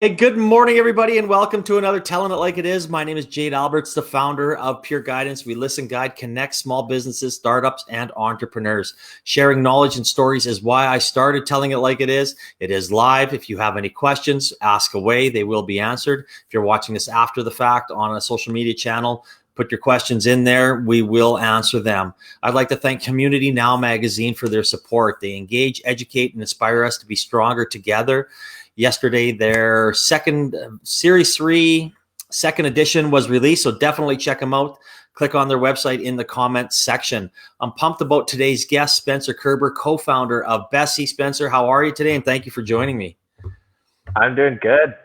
Hey, good morning, everybody, and welcome to another Telling It Like It Is. My name is Jade Alberts, the founder of Pure Guidance. We listen, guide, connect small businesses, startups, and entrepreneurs. Sharing knowledge and stories is why I started Telling It Like It Is. It is live. If you have any questions, ask away. They will be answered. If you're watching this after the fact on a social media channel, put your questions in there. We will answer them. I'd like to thank Community Now magazine for their support. They engage, educate, and inspire us to be stronger together. Yesterday, their Series 3 second edition was released, so definitely check them out. Click on their website in the comments section. I'm pumped about today's guest, Spencer Kerber, co-founder of Bessie. Spencer, how are you today? And thank you for joining me. I'm doing good.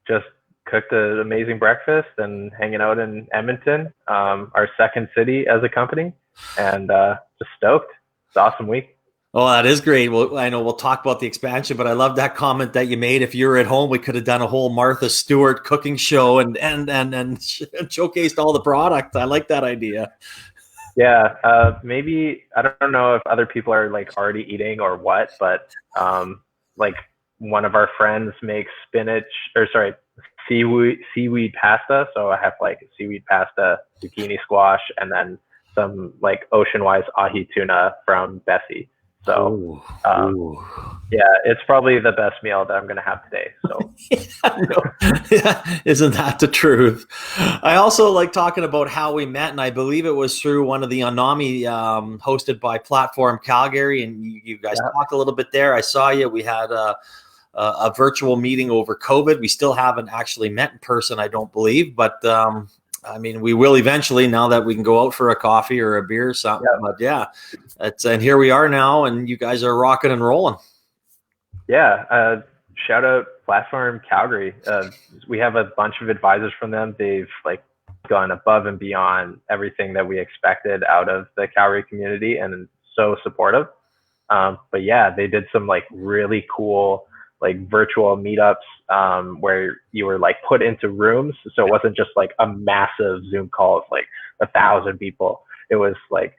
Just cooked an amazing breakfast and hanging out in Edmonton, our second city as a company, and just stoked. It's an awesome week. Oh, that is great. Well, I know we'll talk about the expansion, but I love that comment that you made. If you were at home, we could have done a whole Martha Stewart cooking show and showcased all the product. I like that idea. Yeah, maybe I don't know if other people are like already eating or what, but like one of our friends makes seaweed pasta. So I have like seaweed pasta, zucchini squash, and then some like ocean-wise ahi tuna from Bessie. So, yeah, it's probably the best meal that I'm going to have today. So, Isn't that the truth? I also like talking about how we met, and I believe it was through one of the Anami hosted by Platform Calgary, and you guys talked a little bit there. I saw you. We had a virtual meeting over COVID. We still haven't actually met in person, I don't believe, but I mean, we will eventually now that we can go out for a coffee or a beer or something. Yeah. But yeah, and here we are now, and you guys are rocking and rolling. Yeah. Shout out Platform Calgary. We have a bunch of advisors from them. They've like gone above and beyond everything that we expected out of the Calgary community and so supportive. But yeah, they did some like really cool like virtual meetups where you were like put into rooms. So it wasn't just like a massive Zoom call of like 1,000 people. It was like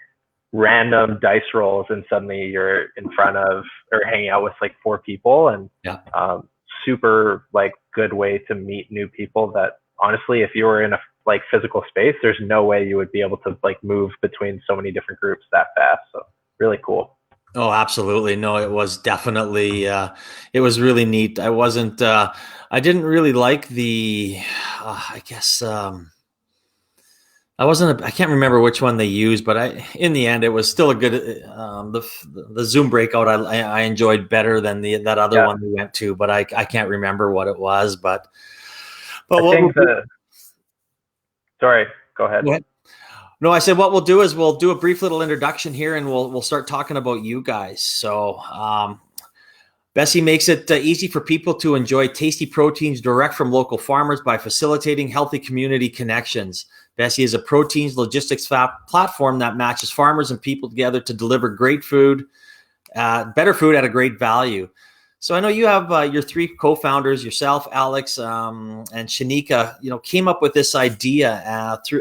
random dice rolls and suddenly you're in front of or hanging out with like 4 people and super like good way to meet new people that honestly, if you were in a like physical space, there's no way you would be able to like move between so many different groups that fast. So really cool. Oh, absolutely. No, it was definitely, it was really neat. I didn't really like I guess, I can't remember which one they used, but in the end, it was still a good, the Zoom breakout I enjoyed better than that other one we went to, but I can't remember what it was, but sorry, go ahead. No, I said what we'll do is we'll do a brief little introduction here, and we'll start talking about you guys. So, Bessie makes it easy for people to enjoy tasty proteins direct from local farmers by facilitating healthy community connections. Bessie is a proteins logistics platform that matches farmers and people together to deliver great food, better food at a great value. So I know you have your 3 co-founders, yourself, Alex, and Shanika, came up with this idea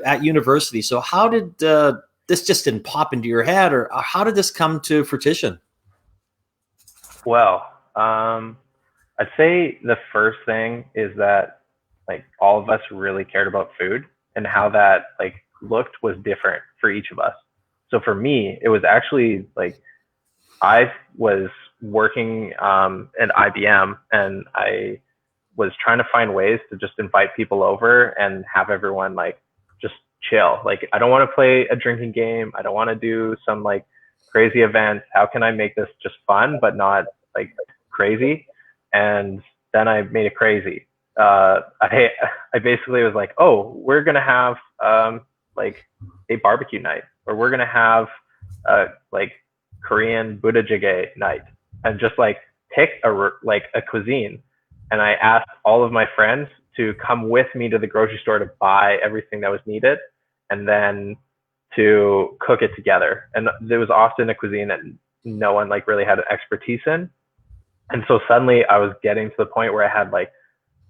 at university. So how did this just didn't pop into your head, or how did this come to fruition? Well, I'd say the first thing is that like all of us really cared about food and how that like looked was different for each of us. So for me, it was actually like I was working at IBM and I was trying to find ways to just invite people over and have everyone like just chill. Like I don't want to play a drinking game. I don't want to do some like crazy event. How can I make this just fun but not like crazy? And then I made it crazy. I basically was like, oh, we're gonna have like a barbecue night, or we're gonna have like Korean Buddha jjigae night, and just like pick a cuisine. And I asked all of my friends to come with me to the grocery store to buy everything that was needed, and then to cook it together. And there was often a cuisine that no one like really had expertise in. And so suddenly I was getting to the point where I had like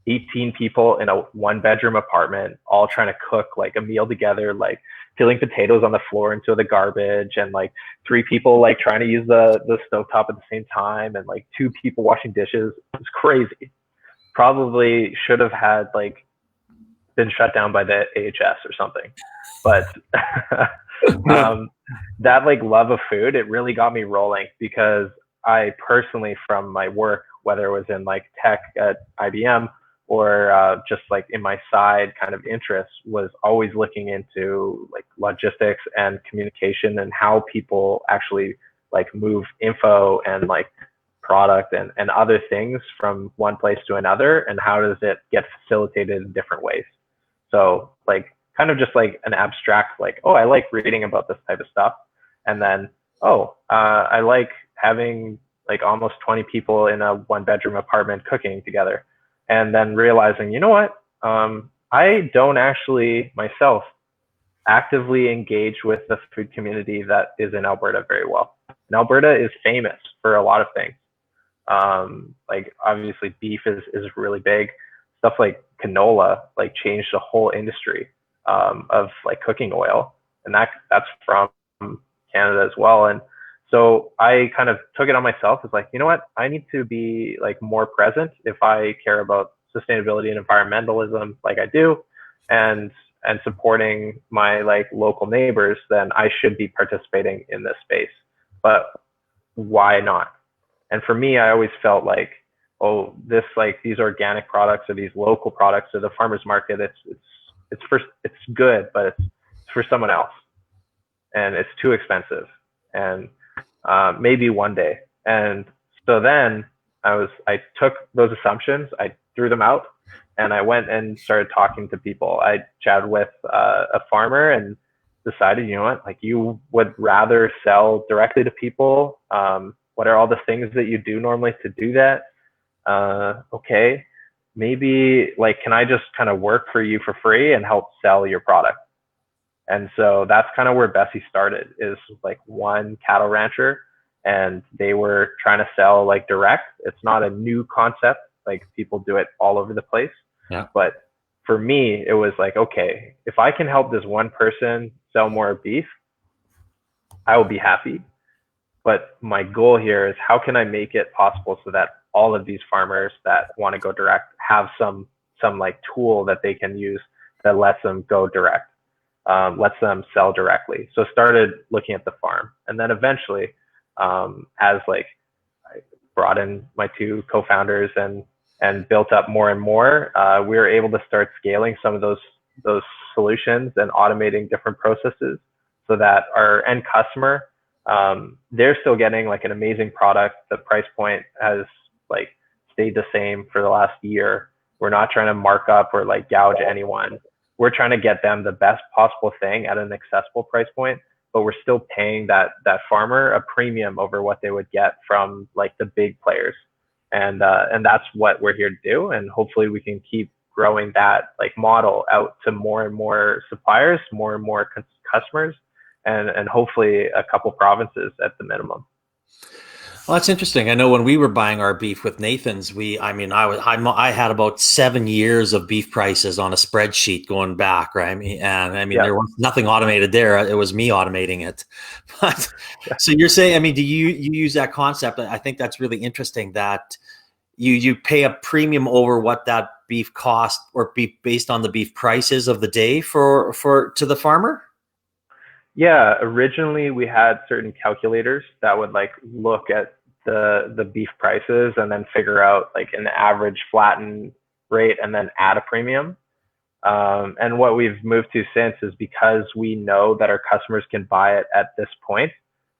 18 people in a 1-bedroom apartment, all trying to cook like a meal together, like peeling potatoes on the floor into the garbage, and like 3 people like trying to use the stovetop at the same time, and like 2 people washing dishes. It was crazy. probably should have had like been shut down by the AHS or something. But that like love of food, it really got me rolling, because I personally, from my work, whether it was in like tech at IBM or just like in my side kind of interests, was always looking into like logistics and communication and how people actually like move info and like product and other things from one place to another, and how does it get facilitated in different ways. So like kind of just like an abstract, like, oh, I like reading about this type of stuff. And then, oh, I like having like almost 20 people in a 1-bedroom apartment cooking together. And then realizing, you know what? I don't actually myself actively engage with the food community that is in Alberta very well. And Alberta is famous for a lot of things. Like obviously beef is really big. Stuff like canola like changed the whole industry of like cooking oil, and that's from Canada as well. And so I kind of took it on myself. It's like, you know what, I need to be like more present if I care about sustainability and environmentalism like I do, and supporting my like local neighbors, then I should be participating in this space. But why not? And for me, I always felt like, oh, this like these organic products or these local products or the farmers market, it's good, but it's for someone else, and it's too expensive, and maybe one day. And so then I took those assumptions, I threw them out, and I went and started talking to people. I chatted with a farmer and decided, you know what, like, you would rather sell directly to people. What are all the things that you do normally to do that? Okay, maybe like, can I just kind of work for you for free and help sell your product? And so that's kind of where Bessie started, is like one cattle rancher, and they were trying to sell like direct. It's not a new concept, like people do it all over the place. Yeah. But for me, it was like, okay, if I can help this one person sell more beef, I will be happy. But my goal here is, how can I make it possible so that all of these farmers that want to go direct have some like tool that they can use that lets them go direct, lets them sell directly. So started looking at the farm, and then eventually, as like I brought in my 2 co-founders and built up more and more, we were able to start scaling some of those solutions and automating different processes, so that our end customer, they're still getting like an amazing product. The price point has like stayed the same for the last year. We're not trying to mark up or like gouge anyone. We're trying to get them the best possible thing at an accessible price point, but we're still paying that farmer a premium over what they would get from like the big players. And that's what we're here to do. And hopefully we can keep growing that like model out to more and more suppliers, more and more customers, and hopefully a couple provinces at the minimum. Well, that's interesting. I know when we were buying our beef with Nathan's, I had about 7 years of beef prices on a spreadsheet going back, right? There was nothing automated there. It was me automating it. But so you're saying, do you use that concept? I think that's really interesting, that you pay a premium over what that beef cost, or beef based on the beef prices of the day for to the farmer. Yeah, originally we had certain calculators that would like look at the beef prices and then figure out like an average flattened rate and then add a premium. And what we've moved to since is, because we know that our customers can buy it at this point,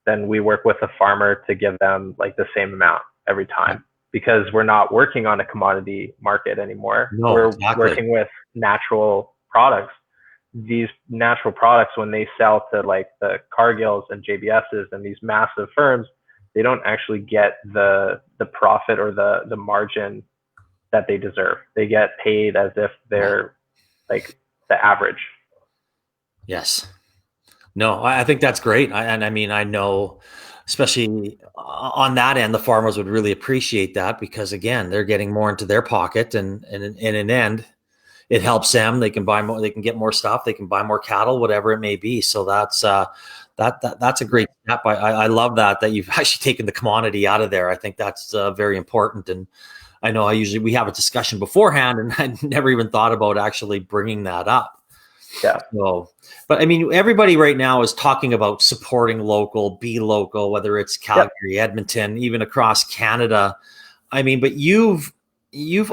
then we work with a farmer to give them like the same amount every time, because we're not working on a commodity market anymore. No, we're exactly. working with natural products. These natural products, when they sell to like the Cargills and JBSs and these massive firms, they don't actually get the profit or the margin that they deserve. They get paid as if they're like the average. Yes. No, I think that's great. I know, especially on that end, the farmers would really appreciate that, because again, they're getting more into their pocket, and in an end, it helps them. They can buy more, they can get more stuff, they can buy more cattle, whatever it may be. So that's a great step. I love that you've actually taken the commodity out of there. I think that's very important. And I know we have a discussion beforehand, and I never even thought about actually bringing that up. Yeah. So, but I mean, everybody right now is talking about supporting local, be local, whether it's Calgary, Edmonton, even across Canada. I mean, but you've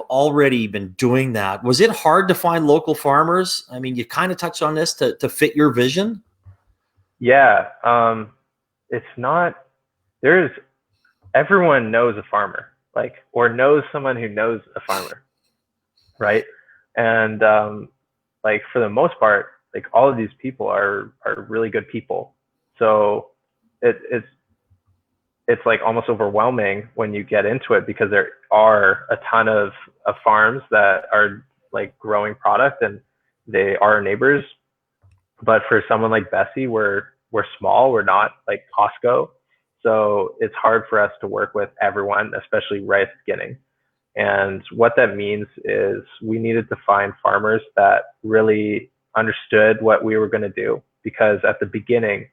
already been doing that. Was it hard to find local farmers? I mean, you kind of touched on this to fit your vision. Yeah. It's not, everyone knows a farmer, like, or knows someone who knows a farmer, right? And like for the most part, like all of these people are really good people. So it's like almost overwhelming when you get into it, because there are a ton of farms that are like growing product, and they are our neighbors. But for someone like Bessie, we're small, we're not like Costco. So it's hard for us to work with everyone, especially right at the beginning. And what that means is we needed to find farmers that really understood what we were going to do, because at the beginning,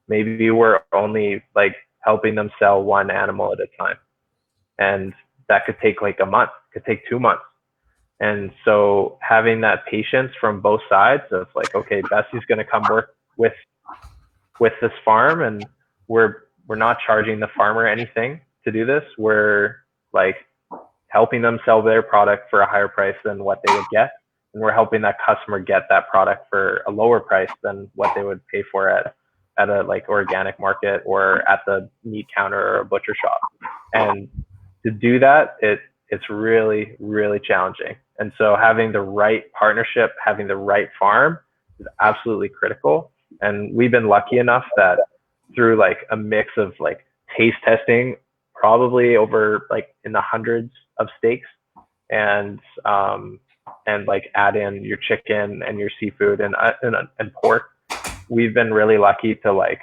maybe we were only like helping them sell one animal at a time. And that could take like a month, could take 2 months. And so having that patience from both sides of like, okay, Bessie's going to come work with this farm, and we're not charging the farmer anything to do this. We're like helping them sell their product for a higher price than what they would get. And we're helping that customer get that product for a lower price than what they would pay for at a like organic market or at the meat counter or a butcher shop. And to do that, it's really, really challenging. And so having the right partnership, having the right farm is absolutely critical. And we've been lucky enough that through like a mix of like taste testing, probably over like in the hundreds of steaks, and like add in your chicken and your seafood and pork, we've been really lucky to like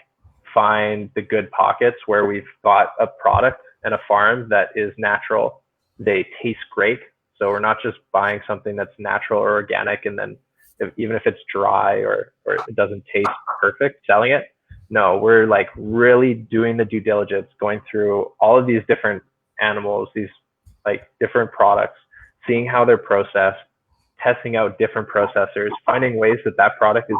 find the good pockets where we've got a product and a farm that is natural. They taste great. So we're not just buying something that's natural or organic, and then even if it's dry or it doesn't taste perfect, selling it. No, we're like really doing the due diligence, going through all of these different animals, these like different products, seeing how they're processed, testing out different processors, finding ways that product is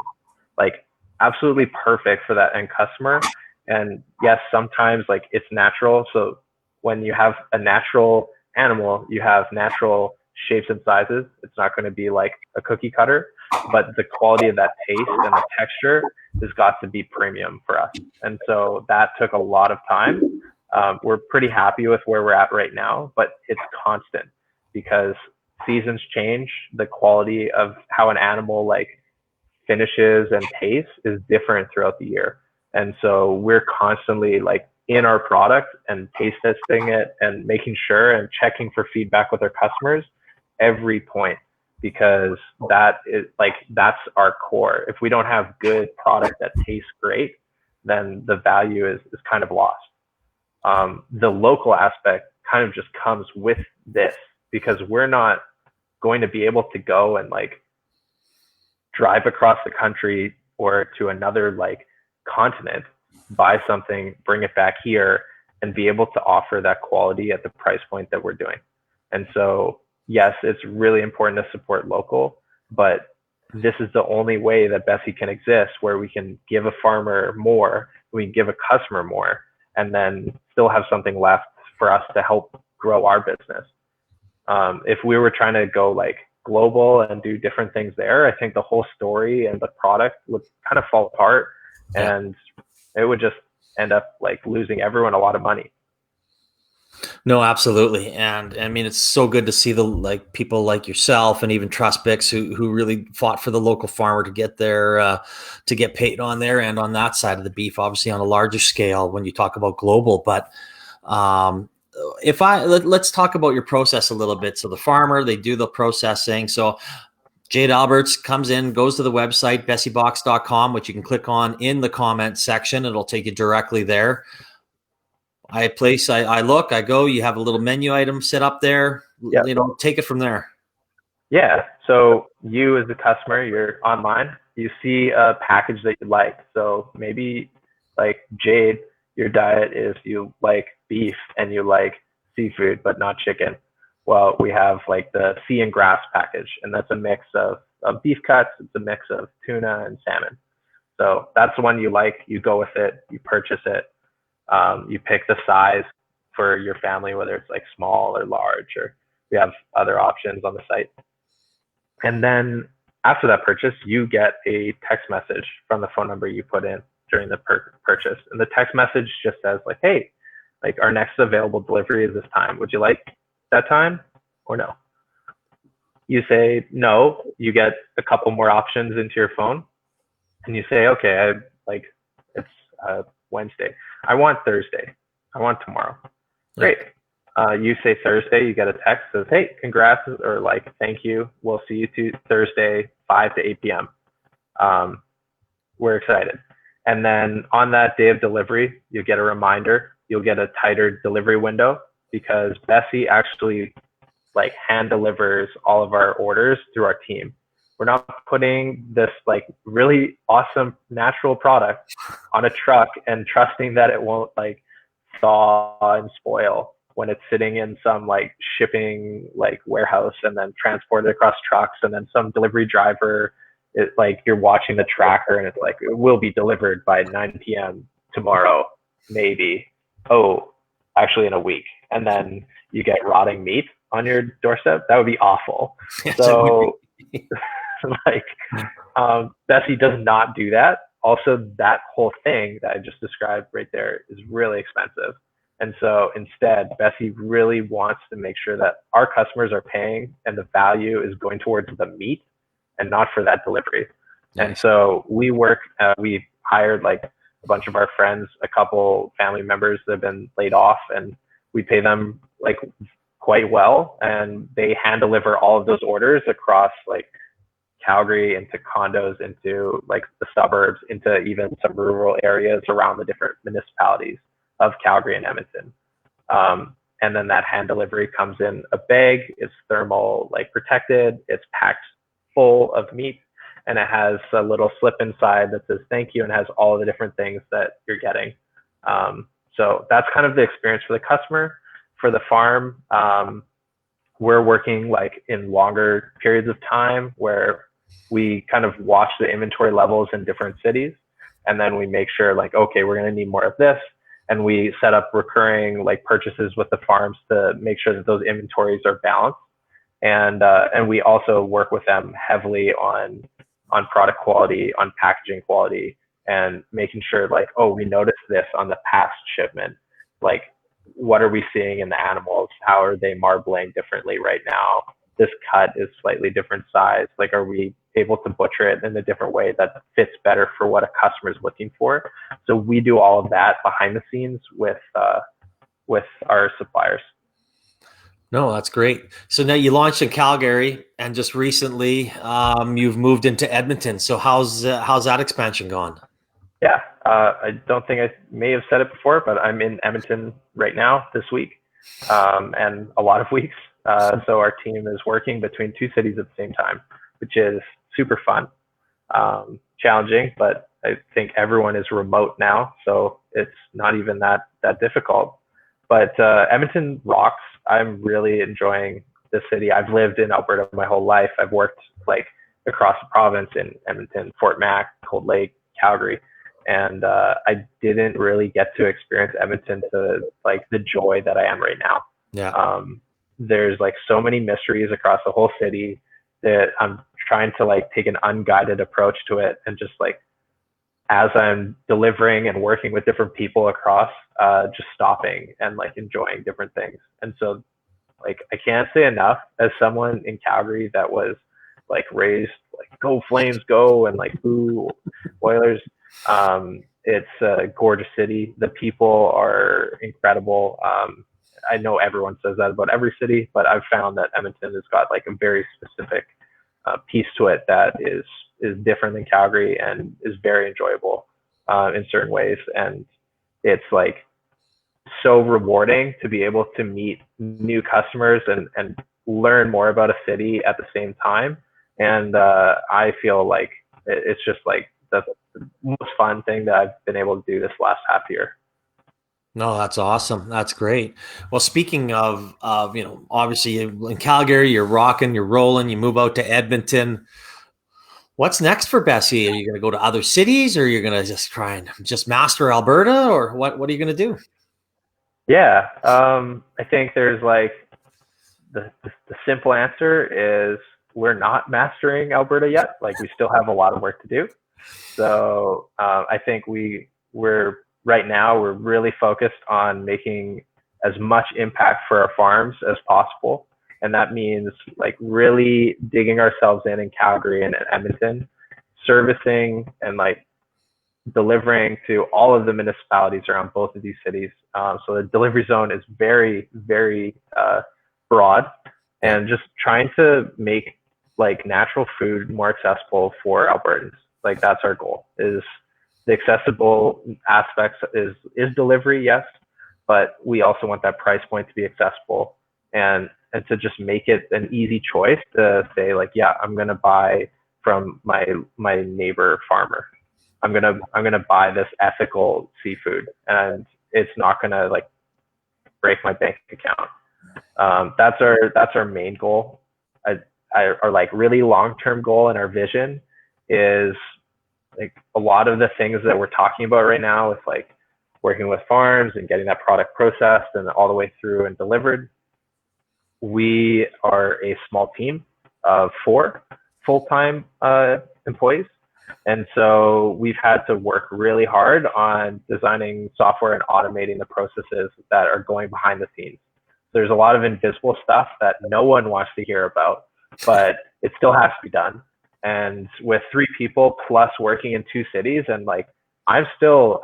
like absolutely perfect for that end customer. And yes, sometimes like it's natural. So when you have a natural animal, you have natural shapes and sizes. It's not going to be like a cookie cutter, but the quality of that taste and the texture has got to be premium for us. And so that took a lot of time. We're pretty happy with where we're at right now, but it's constant because seasons change. The quality of how an animal like finishes and tastes is different throughout the year. And so we're constantly like in our product and taste testing it and making sure and checking for feedback with our customers every point, because that is like, that's our core. If we don't have good product that tastes great, then the value is kind of lost. The local aspect kind of just comes with this, because we're not going to be able to go and like drive across the country or to another like continent, buy something, bring it back here, and be able to offer that quality at the price point that we're doing. And so, yes, it's really important to support local, but this is the only way that Bessie can exist, where we can give a farmer more, we can give a customer more, and then still have something left for us to help grow our business. If we were trying to go like global and do different things there, I think the whole story and the product would kind of fall apart, and it would just end up like losing everyone a lot of money. No, absolutely. And I mean, it's so good to see the like people like yourself and even Trust Bix who really fought for the local farmer to get their to get paid on their end on that side of the beef, obviously on a larger scale when you talk about global. But let's talk about your process a little bit. So the farmer, they do the processing. So Jade Alberts comes in, goes to the website, bessiebox.com, which you can click on in the comment section. It'll take you directly there. I look, I go, you have a little menu item set up there, take it from there. Yeah. So you as a customer, you're online, you see a package that you like. So maybe like Jade, your diet is you like beef and you like seafood, but not chicken. Well, we have like the sea and grass package, and that's a mix of beef cuts. It's a mix of tuna and salmon. So that's the one you like. You go with it. You purchase it. You pick the size for your family, whether it's like small or large, or we have other options on the site. And then after that purchase, you get a text message from the phone number you put in during the purchase. And the text message just says like, hey, like our next available delivery is this time. Would you like that time or no? You say no, you get a couple more options into your phone, and you say, okay, I like it's Wednesday. I want Thursday. I want tomorrow. Great. You say Thursday, you get a text that says, hey, congrats, or like, thank you. We'll see you Thursday, 5 to 8 p.m. We're excited. And then on that day of delivery, you get a reminder. You'll get a tighter delivery window because Bessie actually like hand delivers all of our orders through our team. We're not putting this like really awesome natural product on a truck and trusting that it won't like thaw and spoil when it's sitting in some like shipping like warehouse and then transported across trucks, and then some delivery driver, it's like you're watching the tracker and it's like it will be delivered by 9 p.m. tomorrow, maybe. Oh, actually in a week. And then you get rotting meat on your doorstep. That would be awful. So like Bessie does not do that. Also, that whole thing that I just described right there is really expensive. And so instead, Bessie really wants to make sure that our customers are paying and the value is going towards the meat and not for that delivery. Nice. And so we hired like a bunch of our friends, a couple family members that have been laid off, and we pay them like quite well. And they hand deliver all of those orders across like Calgary, into condos, into like the suburbs, into even some rural areas around the different municipalities of Calgary and Edmonton. And then that hand delivery comes in a bag. It's thermal like protected. It's packed full of meat, and it has a little slip inside that says thank you and has all the different things that you're getting. So that's kind of the experience for the customer. For the farm, we're working like in longer periods of time where we kind of watch the inventory levels in different cities, and then we make sure like, okay, we're going to need more of this. And we set up recurring like purchases with the farms to make sure that those inventories are balanced. And we also work with them heavily on product quality, on packaging quality, and making sure like, oh, we noticed this on the past shipment. Like, what are we seeing in the animals? How are they marbling differently right now? This cut is slightly different size. Like, are we able to butcher it in a different way that fits better for what a customer is looking for? So we do all of that behind the scenes with our suppliers. No, that's great. So now you launched in Calgary, and just recently you've moved into Edmonton. So how's that expansion gone? Yeah, I don't think I may have said it before, but I'm in Edmonton right now this week, and a lot of weeks. So our team is working between two cities at the same time, which is super fun, challenging, but I think everyone is remote now, so it's not even that difficult. But Edmonton rocks. I'm really enjoying the city. I've lived in Alberta my whole life. I've worked like across the province in Edmonton, Fort Mac, Cold Lake, Calgary. And I didn't really get to experience Edmonton to like the joy that I am right now. Yeah. There's like so many mysteries across the whole city that I'm trying to like take an unguided approach to it, and just like as I'm delivering and working with different people across, just stopping and like enjoying different things. And so like I can't say enough as someone in Calgary that was like raised like go Flames go and like boo Oilers. It's a gorgeous city. The people are incredible. I know everyone says that about every city, but I've found that Edmonton has got like a very specific piece to it that is different than Calgary and is very enjoyable in certain ways. And it's like so rewarding to be able to meet new customers and learn more about a city at the same time. And I feel like it's just like the most fun thing that I've been able to do this last half year. No, that's awesome. That's great. Well, speaking of obviously in Calgary, you're rocking, you're rolling. You move out to Edmonton. What's next for Bessie? Are you going to go to other cities, or are you going to just try and just master Alberta, or what are you going to do? Yeah, I think there's like the simple answer is we're not mastering Alberta yet. Like we still have a lot of work to do. So I think we're right now we're really focused on making as much impact for our farms as possible, and that means like really digging ourselves in Calgary and in Edmonton, servicing and like delivering to all of the municipalities around both of these cities. So the delivery zone is very, very broad, Yeah. and just trying to make like natural food more accessible for Albertans. Like that's our goal. Is the accessible aspects is delivery, yes, but we also want that price point to be accessible, and to just make it an easy choice to say like, yeah, I'm gonna buy from my neighbor farmer. I'm gonna buy this ethical seafood, and it's not gonna like break my bank account. That's our main goal. Our like really long term goal and our vision is like a lot of the things that we're talking about right now with like working with farms and getting that product processed and all the way through and delivered. We are a small team of 4 full-time employees. And so we've had to work really hard on designing software and automating the processes that are going behind the scenes. There's a lot of invisible stuff that no one wants to hear about, but it still has to be done. And with 3 people plus working in 2 cities, and like I still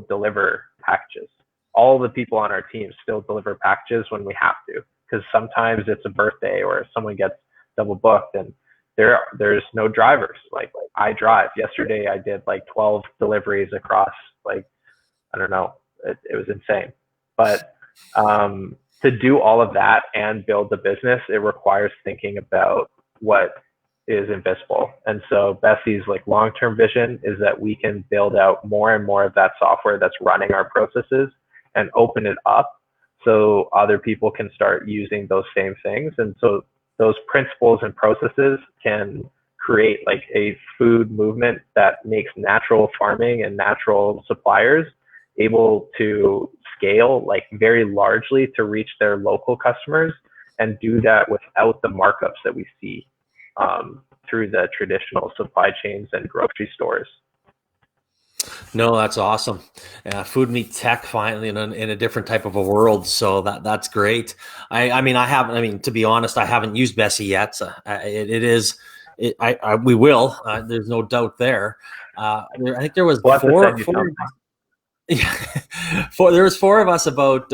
deliver packages. All the people on our team still deliver packages when we have to, because sometimes it's a birthday or someone gets double booked and there's no drivers. Like I drive. Yesterday I did like 12 deliveries across like I don't know. It was insane. But to do all of that and build the business, it requires thinking about what is invisible. And so Bessie's like long-term vision is that we can build out more and more of that software that's running our processes and open it up so other people can start using those same things. And so those principles and processes can create like a food movement that makes natural farming and natural suppliers able to scale like very largely to reach their local customers and do that without the markups that we see through the traditional supply chains and grocery stores. No, that's awesome. Food meet tech finally in a different type of a world. So that's great. I mean, I haven't. I mean, to be honest, I haven't used Bessie yet. So it is. We will. There's no doubt there. I think there was We'll have to four. send you Four. something. Yeah, there was 4 of us about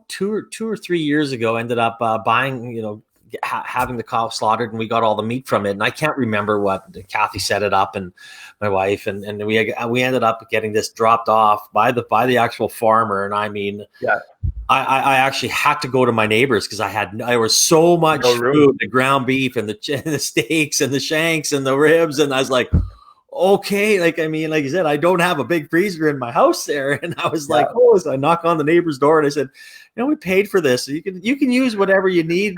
2 or 3 years ago. Ended up buying, having the cow slaughtered, and we got all the meat from it. And I can't remember what Kathy set it up, and my wife, and we ended up getting this dropped off by the actual farmer. And I mean, Yeah, I actually had to go to my neighbors because there was so much no room. food, the ground beef and the steaks and the shanks and the ribs, and I was like, okay, like I mean, like you said, I don't have a big freezer in my house there, and I was like, Yeah, oh, so I knock on the neighbor's door and I said, we paid for this, so you can use whatever you need.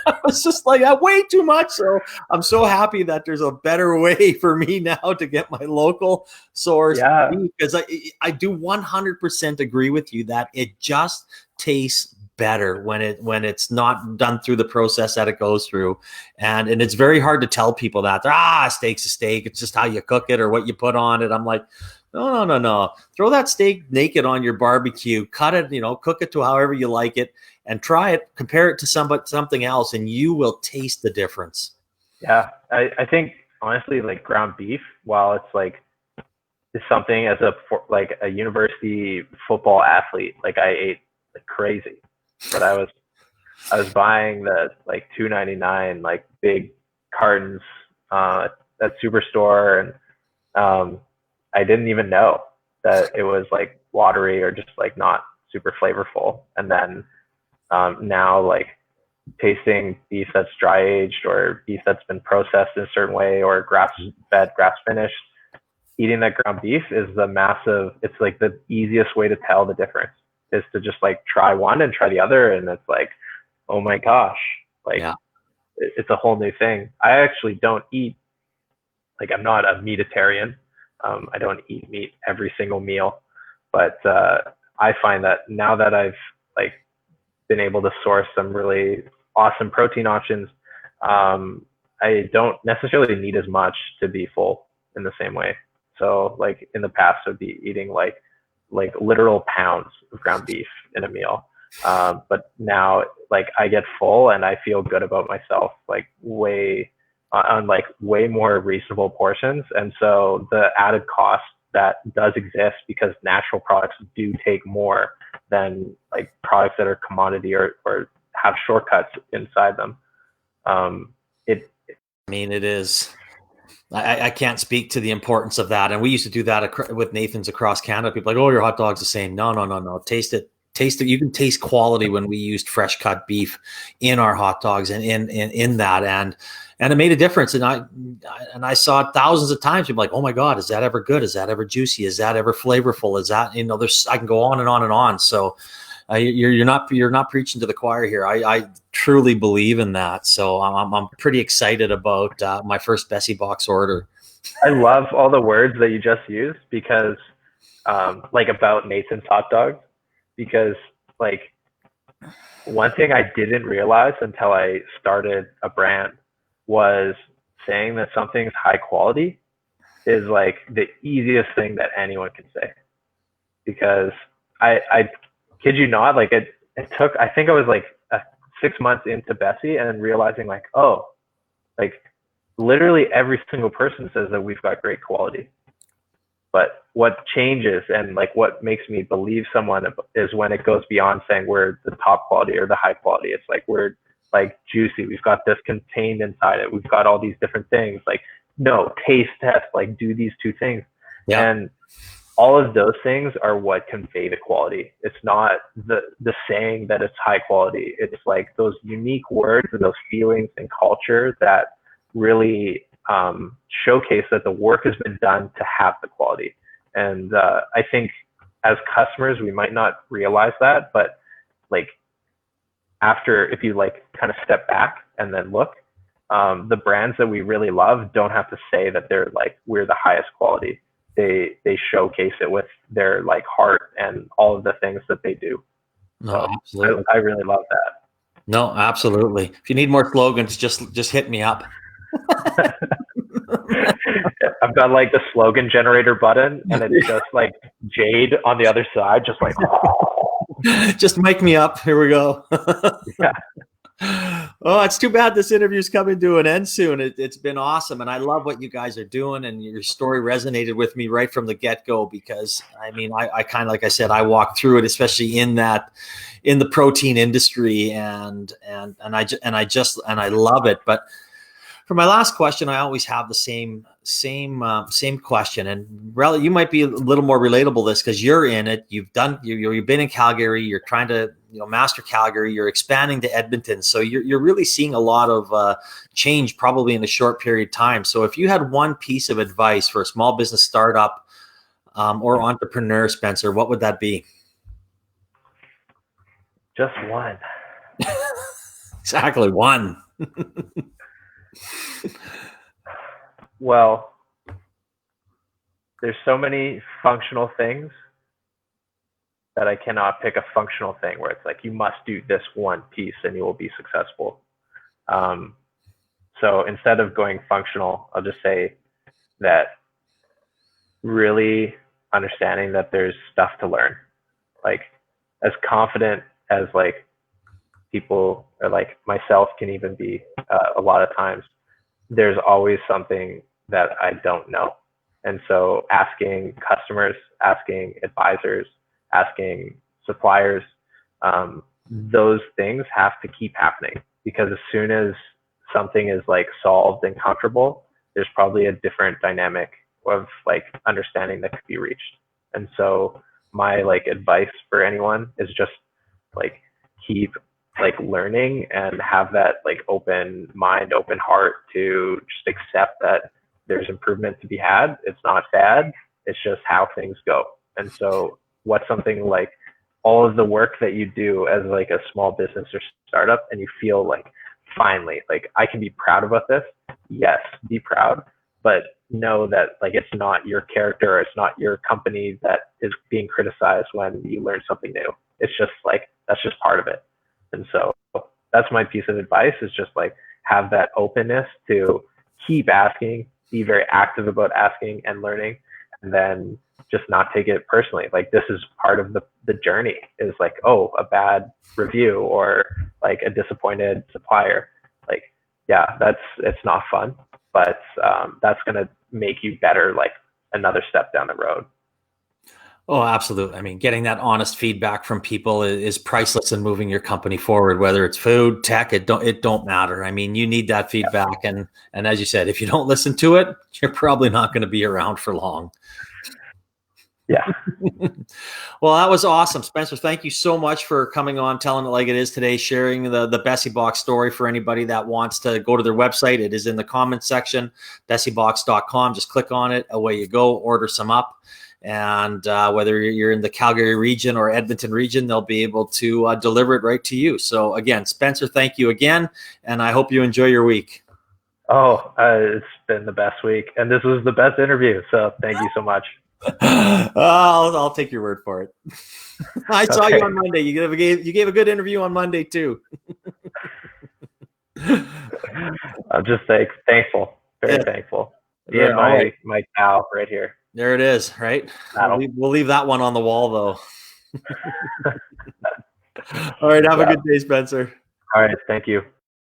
I was just like, way too much. So I'm so happy that there's a better way for me now to get my local source yeah, because I do 100% agree with you that it just tastes better when it's not done through the process that it goes through, and it's very hard to tell people that a steak's a steak. It's just how you cook it or what you put on it. I'm like, no, no, no, no. Throw that steak naked on your barbecue, cut it, cook it to however you like it, and try it, compare it to something else, and you will taste the difference. yeah. I think honestly, like ground beef, while it's like is something as like a university football athlete, like I ate like crazy, but I was buying the like 2.99 like big cartons at Superstore, and I didn't even know that it was like watery or just like not super flavorful. And then now like tasting beef that's dry aged or beef that's been processed in a certain way or grass fed, grass finished, eating that ground beef is it's like the easiest way to tell the difference is to just like try one and try the other. And it's like, oh my gosh, like Yeah. it's a whole new thing. I actually don't eat, like I'm not a meatitarian. I don't eat meat every single meal, but I find that now that I've like been able to source some really awesome protein options, I don't necessarily need as much to be full in the same way. So like in the past, I'd be eating like literal pounds of ground beef in a meal. But now like I get full and I feel good about myself, like way on like way more reasonable portions. And so the added cost that does exist because natural products do take more than like products that are commodity or have shortcuts inside them. I mean, it is. I can't speak to the importance of that. And we used to do that with Nathan's across Canada. People are like, oh, your hot dog's the same. No. Taste it. Taste it. You can taste quality when we used fresh cut beef in our hot dogs and in that. And it made a difference. And I saw it thousands of times. People like, oh my God, is that ever good? Is that ever juicy? Is that ever flavorful? Is that, I can go on and on and on. So you're not preaching to the choir here. I truly believe in that. So I'm pretty excited about my first Bessie Box order. I love all the words that you just used because like about Nathan's hot dogs, because like one thing I didn't realize until I started a brand was saying that something's high quality is like the easiest thing that anyone can say, because I kid you not, like it took, I think I was like 6 months into Bessie and realizing like, oh, like literally every single person says that we've got great quality. But what changes and like what makes me believe someone is when it goes beyond saying we're the top quality or the high quality. It's like we're like juicy. We've got this contained inside it. We've got all these different things. Like, no, taste test, like do these two things. Yeah. And all of those things are what convey the quality. It's not the saying that it's high quality. It's like those unique words and those feelings and culture that really showcase that the work has been done to have the quality. And I think as customers, we might not realize that, but like if you like kind of step back and then look, the brands that we really love don't have to say that they're like, we're the highest quality. They showcase it with their like heart and all of the things that they do. No, so absolutely. I really love that. No, absolutely. If you need more slogans, just hit me up. I've got like the slogan generator button and it's just like Jade on the other side, just like just mic me up. Here we go. Yeah. Oh, it's too bad this interview's coming to an end soon. It's been awesome. And I love what you guys are doing. And your story resonated with me right from the get-go, because I mean, I kind of, like I said, I walked through it, especially in the protein industry, and I love it. But for my last question, I always have the same question, and really, you might be a little more relatable to this because you're in it. You've been in Calgary. You're trying to master Calgary. You're expanding to Edmonton, so you're really seeing a lot of change probably in a short period of time. So if you had one piece of advice for a small business startup or entrepreneur, Spencer, what would that be? Just one. Exactly, one. Well, there's so many functional things that I cannot pick a functional thing where it's like you must do this one piece and you will be successful. So instead of going functional, I'll just say that really understanding that there's stuff to learn. Like as confident as like people or like myself can even be a lot of times, there's always something that I don't know. And so asking customers, asking advisors, asking suppliers, those things have to keep happening, because as soon as something is like solved and comfortable, there's probably a different dynamic of like understanding that could be reached. And so my like advice for anyone is just like keep like learning and have that like open mind, open heart to just accept that there's improvement to be had. It's not bad. It's just how things go. And so what's something like all of the work that you do as like a small business or startup, and you feel like finally, like I can be proud about this. Yes, be proud, but know that like it's not your character, or it's not your company that is being criticized when you learn something new. It's just like, that's just part of it. And so that's my piece of advice, is just like have that openness to keep asking, be very active about asking and learning, and then just not take it personally. Like this is part of the journey, is like, oh, a bad review or like a disappointed supplier. Like, yeah, it's not fun, but that's going to make you better, like another step down the road. Oh, absolutely. I mean, getting that honest feedback from people is priceless in moving your company forward, whether it's food, tech, it don't matter. I mean, you need that feedback. And as you said, if you don't listen to it, you're probably not going to be around for long. Yeah. Well, that was awesome. Spencer, thank you so much for coming on, telling it like it is today, sharing the Bessie Box story for anybody that wants to go to their website. It is in the comments section, bessiebox.com. Just click on it. Away you go. Order some up. And whether you're in the Calgary region or Edmonton region, they'll be able to deliver it right to you. So again, Spencer, thank you again. And I hope you enjoy your week. Oh, it's been the best week. And this was the best interview. So thank you so much. I'll take your word for it. I saw you on Monday. You gave a good interview on Monday too. I'm just thankful, very thankful. Yeah, my cow right here. There it is, right? We'll leave that one on the wall though. All right, have a good day, Spencer. All right, thank you.